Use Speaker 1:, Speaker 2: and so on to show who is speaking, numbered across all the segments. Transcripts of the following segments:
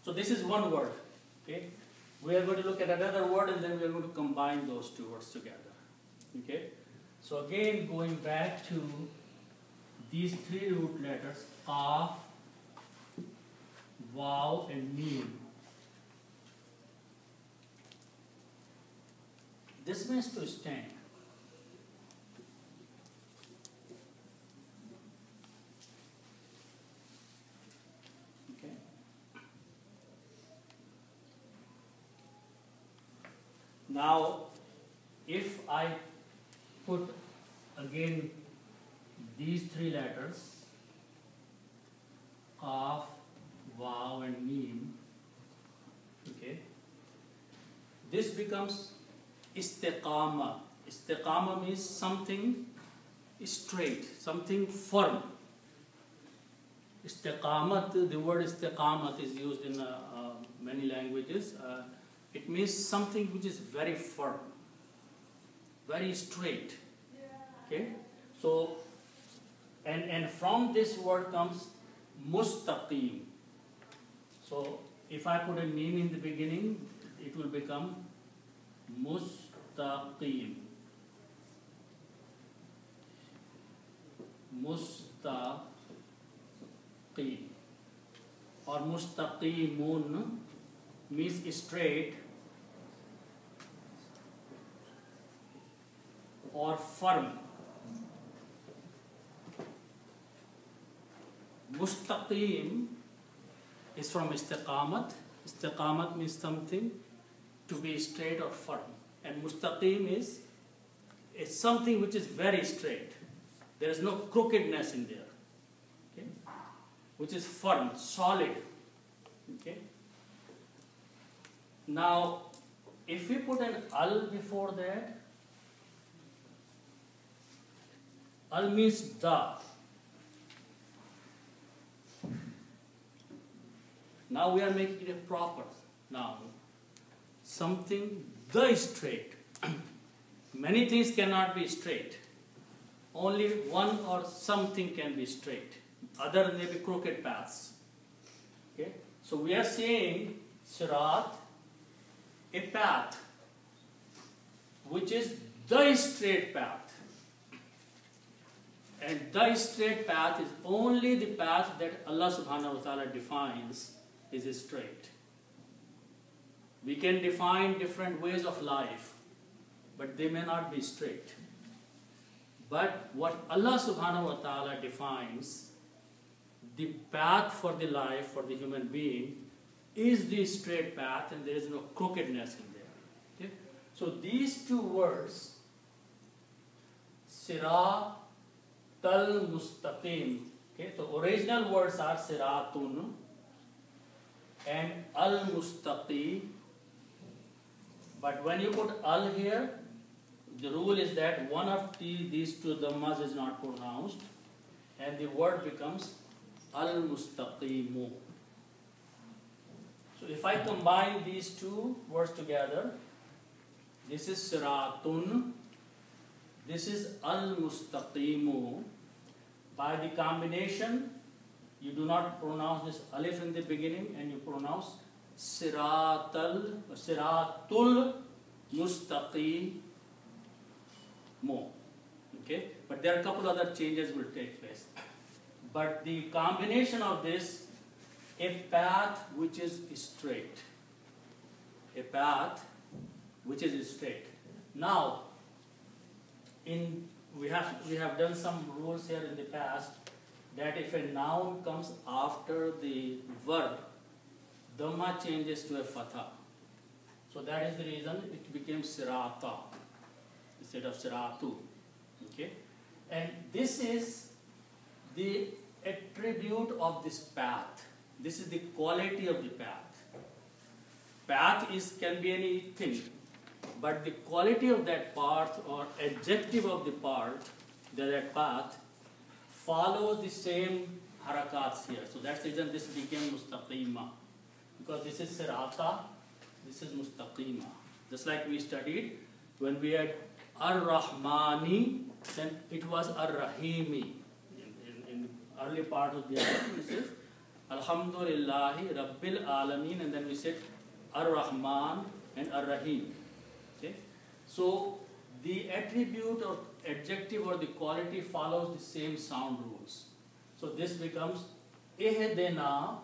Speaker 1: So this is one word. Okay. We are going to look at another word and then we are going to combine those two words together. Okay. So again, going back to these three root letters, Qaf, Waw and Mim. This means to stand. Okay. Now, if I put again these three letters, Qaf, Waw and Mim, okay, this becomes istiqama. Istiqama means something straight, something firm. Istiqamat, the word istiqamat is used in many languages. It means something which is very firm, very straight. Okay, so and from this word comes mustaqim. So if I put a meme in the beginning, it will become mustaqim. Mustaqim or mustaqimun means straight or firm. Mustaqim is from istiqamat. Istiqamat means something to be straight or firm. And mustaqim is it's something which is very straight. There is no crookedness in there. Okay? Which is firm, solid. Okay? Now, if we put an al before that, al means the. Now we are making it a proper noun. Something the straight. Many things cannot be straight. Only one or something can be straight. Other may be crooked paths. Okay? So we are saying sirat, a path, which is the straight path. And the straight path is only the path that Allah subhanahu wa ta'ala defines is straight. We can define different ways of life, but they may not be straight. But what Allah subhanahu wa ta'ala defines, the path for the life, for the human being, is the straight path and there is no crookedness in there. Okay? So these two words, siratal mustaqim, okay? So original words are siratun and al-mustaqi. But when you put al here, the rule is that one of these two dhammas is not pronounced and the word becomes al-mustaqimu. So if I combine these two words together, this is siratun, this is al-mustaqimu. By the combination, you do not pronounce this alif in the beginning and you pronounce siratul mustaqimu. Okay, but there are a couple other changes will take place. But the combination of this, a path which is straight. A path which is straight. Now, we have done some rules here in the past that if a noun comes after the verb, dhamma changes to a fatha. So that is the reason it became sirata instead of siratu. Okay? And this is the attribute of this path. This is the quality of the path. Path can be anything, but the quality of that path or adjective of the part, that path, follows the same harakats here. So that's the reason this became mustaqima. Because this is sirata, this is mustaqima. Just like we studied, when we had ar-Rahmani, then it was ar-Rahimi. In the early part of the ayah, this is Alhamdulillahi Rabbil Alameen, and then we said Ar-Rahman and Ar-Rahim. Okay? So the attribute or adjective or the quality follows the same sound rules. So this becomes Ihdina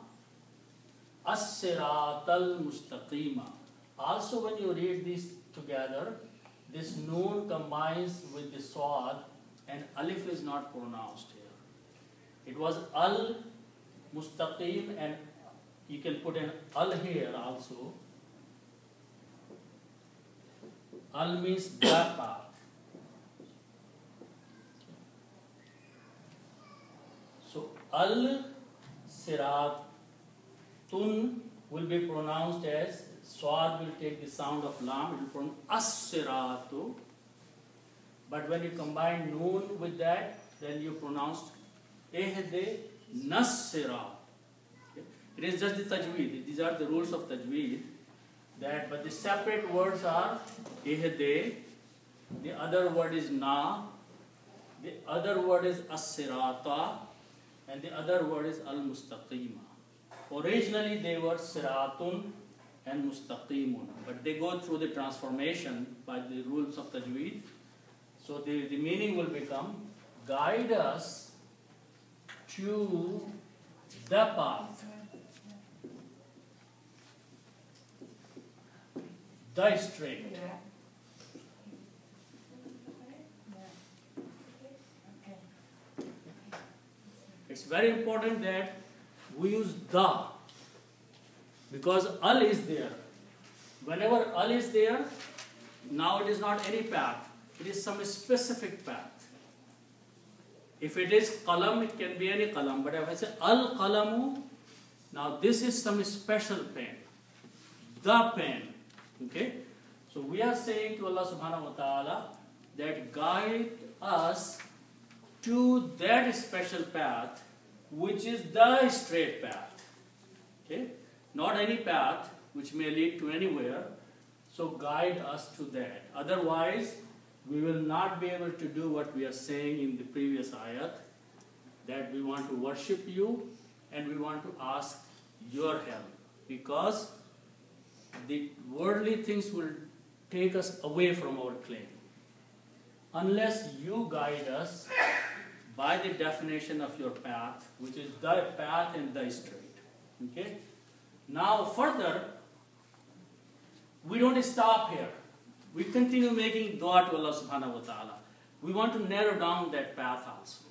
Speaker 1: As-Siratal Mustaqima. Also when you read these together, this noon combines with the swad and alif is not pronounced here. It was al mustaqim, and you can put an al here also. Al means the path. So al siratun will be pronounced as, swad will take the sound of lam, it will pronounce as-siratu. But when you combine noon with that, then you pronounce ehde nas-sirat. Okay? It is just the tajweed. These are the rules of tajweed. That, but the separate words are ehde, the other word is na, the other word is as-sirata, and the other word is al-mustaqima. Originally they were siratun and mustaqimun, but they go through the transformation by the rules of tajweed. So the meaning will become, guide us to the path, the straight. It's very important that we use the, because al is there. Whenever al is there, now it is not any path. It is some specific path. If it is qalam, it can be any qalam. But if I say al-qalamu, now this is some special pen. The pen. Okay? So we are saying to Allah subhanahu wa ta'ala that guide us to that special path, which is the straight path. Okay? Not any path which may lead to anywhere. So guide us to that. Otherwise, we will not be able to do what we are saying in the previous ayat, that we want to worship you and we want to ask your help, because the worldly things will take us away from our claim. Unless you guide us by the definition of your path, which is the path and the straight. Okay? Now further, we don't stop here. We continue making dua to Allah subhanahu wa ta'ala. We want to narrow down that path also.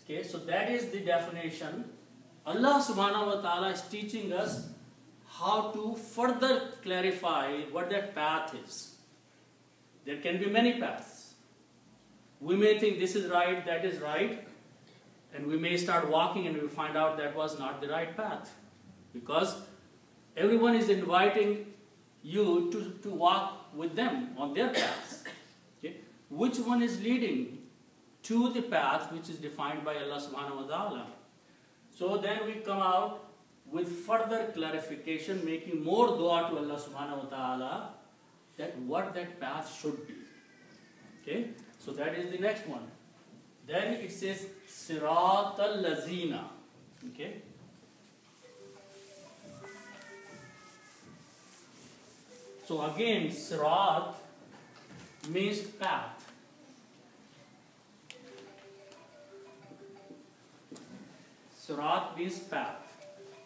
Speaker 1: Okay, so that is the definition. Allah subhanahu wa ta'ala is teaching us how to further clarify what that path is. There can be many paths. We may think this is right, that is right, and we may start walking and we find out that was not the right path. Because everyone is inviting you to walk with them on their paths. Okay? Which one is leading to the path which is defined by Allah subhanahu wa ta'ala? So then we come out with further clarification, making more dua to Allah subhanahu wa ta'ala that what that path should be. Okay? So that is the next one. Then it says Sirat al-Lazina. Okay? So again, Sirat means path. Sirat means path.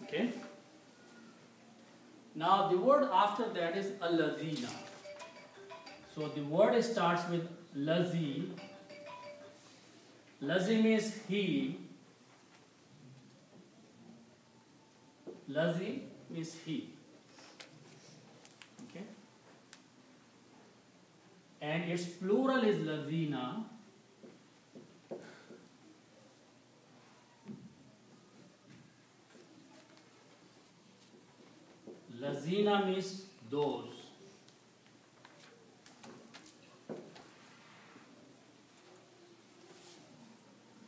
Speaker 1: Okay? Now the word after that is al-Lazina. So the word starts with Lazi. Lazi means he. Lazi means he. Okay? And its plural is Lazina. Lazina means those.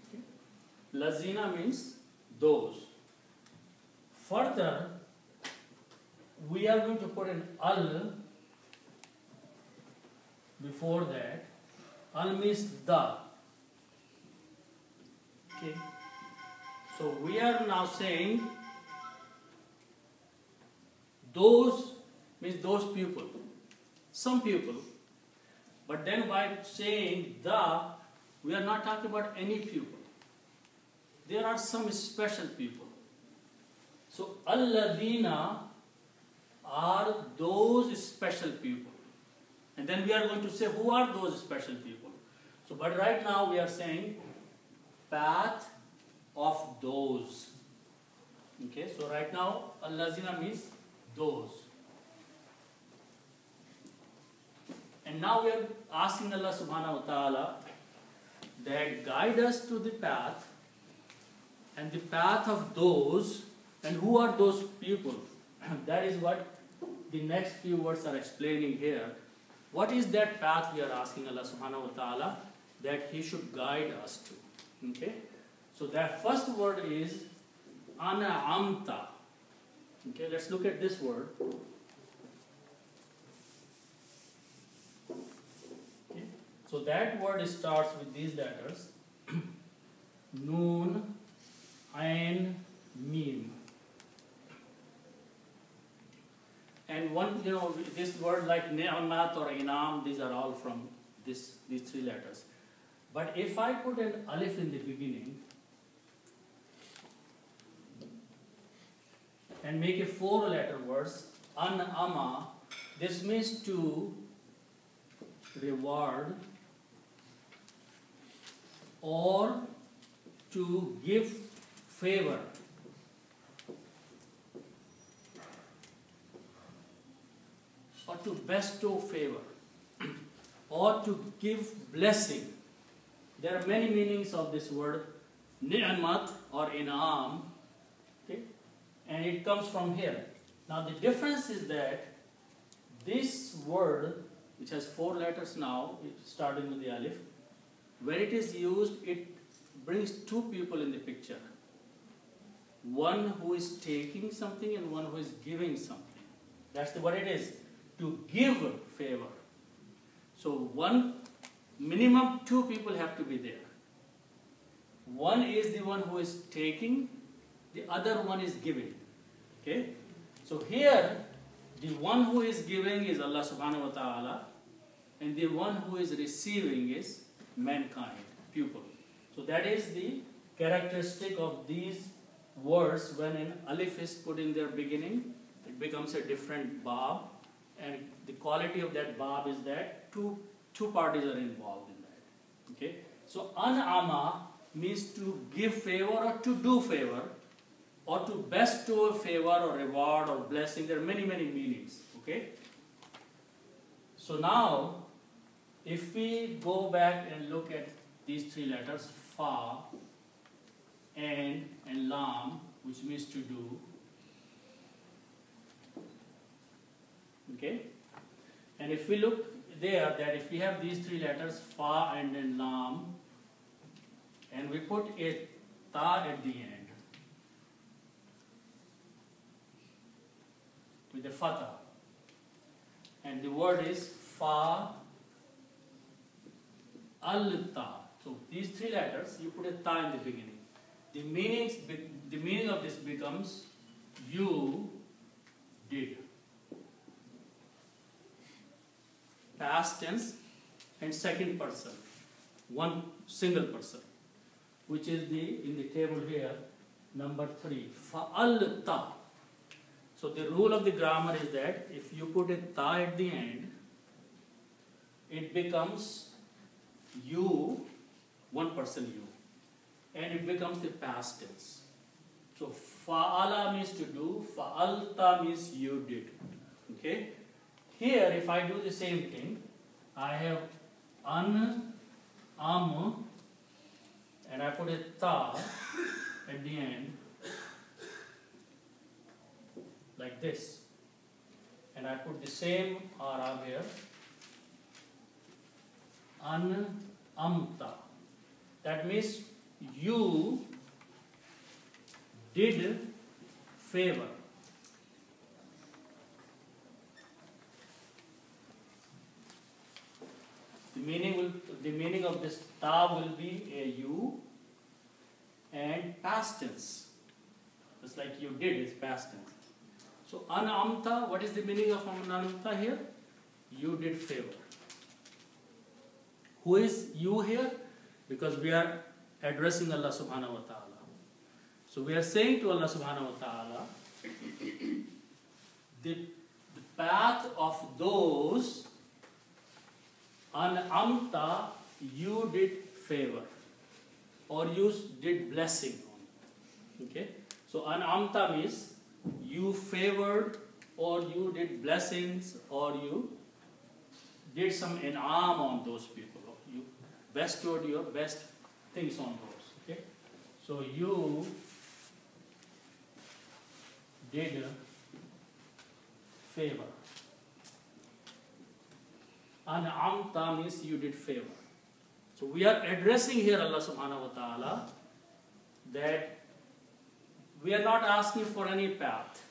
Speaker 1: Okay. Lazina means those. Further, we are going to put an al before that. Al means the. Okay. So we are now saying those means those people, some people. But then by saying the, we are not talking about any people. There are some special people. So alladhina are those special people. And then we are going to say who are those special people. So but right now we are saying path of those. Okay, so right now alladhina means those. And now we are asking Allah subhanahu wa ta'ala that guide us to the path and the path of those. And who are those people? That is what the next few words are explaining here. What is that path we are asking Allah subhanahu wa ta'ala that He should guide us to? Okay? So that first word is an'amta. Okay, let's look at this word. Okay. So that word starts with these letters. Noon, Ain, Mim. And one, this word like ni'mat or inam, these are all from these three letters. But if I put an alif in the beginning and make a 4-letter word, an'ama, this means to reward or to give favor. Or to bestow favor, or to give blessing. There are many meanings of this word, ni'mat or in'am, okay? And it comes from here. Now the difference is that this word, which has 4 letters now, starting with the alif, when it is used, it brings 2 people in the picture. One who is taking something and one who is giving something. That's what it is. To give favor. So minimum 2 people have to be there. One is the one who is taking, the other one is giving. Okay? So here, the one who is giving is Allah subhanahu wa ta'ala, and the one who is receiving is mankind, people. So that is the characteristic of these words. When an alif is put in their beginning, it becomes a different bab. And the quality of that bab is that two parties are involved in that. Okay? So an'ama means to give favor or to do favor, or to bestow a favor or reward or blessing. There are many, many meanings. Okay? So now, if we go back and look at these 3 letters, fa, and lam, which means to do. Okay? And if we look there, that if we have these 3 letters, fa and then lam, and we put a ta at the end, with the fatha, and the word is fa al-ta. So these 3 letters, you put a ta in the beginning. The meaning of this becomes you did. Past tense and second person, one single person, which is in the table here, number 3, fa'alta. So the rule of the grammar is that if you put a ta at the end, it becomes you, one person you, and it becomes the past tense. So fa'ala means to do, fa'alta means you did. Okay? Here, if I do the same thing, I have an, and I put a ta at the end, like this. And I put the same arab here, amta. That means you did favor. The meaning of this ta will be a you, and past tense. Just like you did is past tense. So an'amta, what is the meaning of an'amta here? You did favor. Who is you here? Because we are addressing Allah subhanahu wa ta'ala. So we are saying to Allah subhanahu wa ta'ala, the path of those an'amta, you did favor or you did blessing on. Okay? So an'amta means you favored or you did blessings or you did some in'am on those people. You bestowed your best things on those. Okay? So you did favor. An'amta means you did favor. So we are addressing here Allah subhanahu wa ta'ala that we are not asking for any path.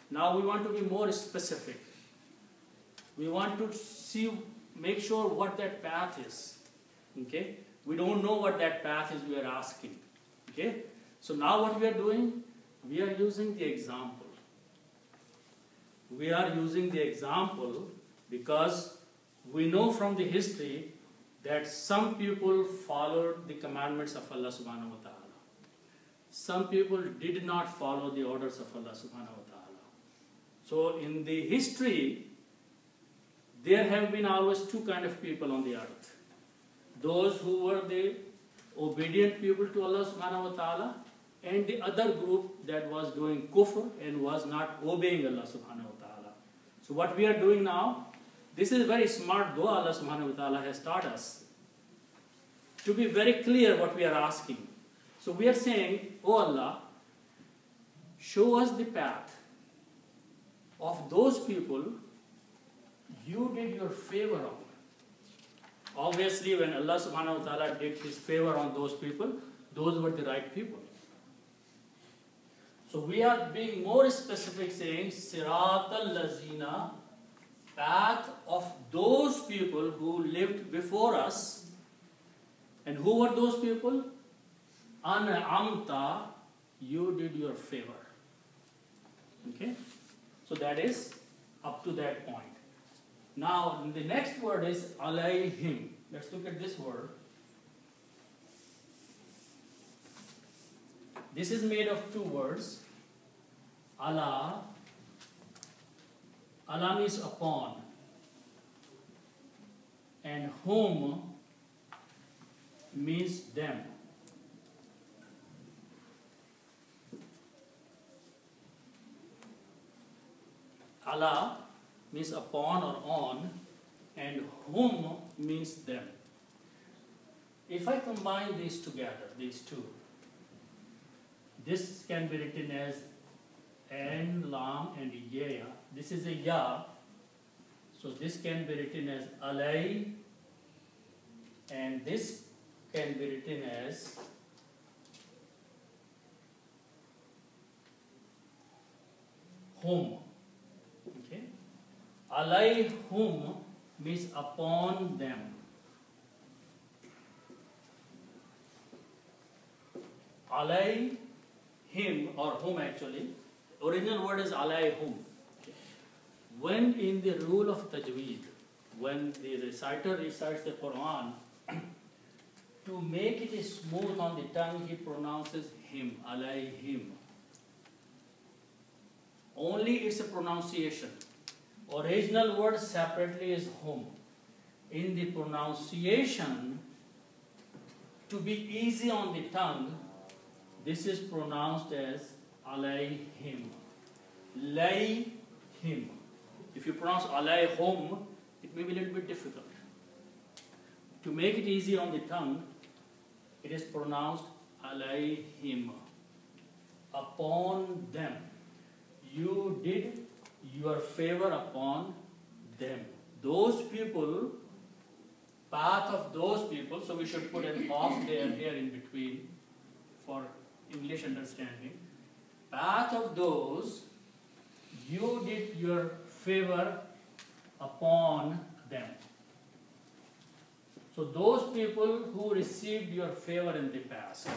Speaker 1: Now we want to be more specific. We want to make sure what that path is. Okay? We don't know what that path is we are asking. Okay? So now what we are doing? We are using the example. We are using the example because we know from the history that some people followed the commandments of Allah subhanahu wa ta'ala. Some people did not follow the orders of Allah subhanahu wa ta'ala. So in the history, there have been always two kind of people on the earth. Those who were the obedient people to Allah subhanahu wa ta'ala and the other group that was doing kufr and was not obeying Allah subhanahu wa ta'ala. So what we are doing now, this is very smart dua Allah subhanahu wa ta'ala has taught us. To be very clear what we are asking. So we are saying, oh Allah, show us the path of those people you did your favor on. Obviously when Allah subhanahu wa ta'ala did his favor on those people, those were the right people. So we are being more specific saying, Siratal Lazina, path of those people who lived before us. And who were those people? An'amta, you did your favor. Okay? So that is up to that point. Now the next word is alayhim. Let's look at this word. This is made of two words. Allah. Allah means upon. And whom means them. Allah means upon or on, and whom means them. If I combine these together, these two, this can be written as an, lam, and ya. This is a ya, so this can be written as alay, and this can be written as whom. Okay? Alayhum means upon them. Alayhim or whom actually. Original word is alayhum. Okay. When in the rule of tajweed, when the reciter recites the Quran, to make it smooth on the tongue, he pronounces him, alayhim. Only it's a pronunciation. Original word separately is whom. In the pronunciation, to be easy on the tongue, this is pronounced as alayhim. Layhim. If you pronounce alayhum, it may be a little bit difficult. To make it easy on the tongue, it is pronounced alayhim. Upon them. You did your favor upon them. Those people, path of those people, so we should put an off there here in between for English understanding. Path of those, you did your favor upon them. So those people who received your favor in the past.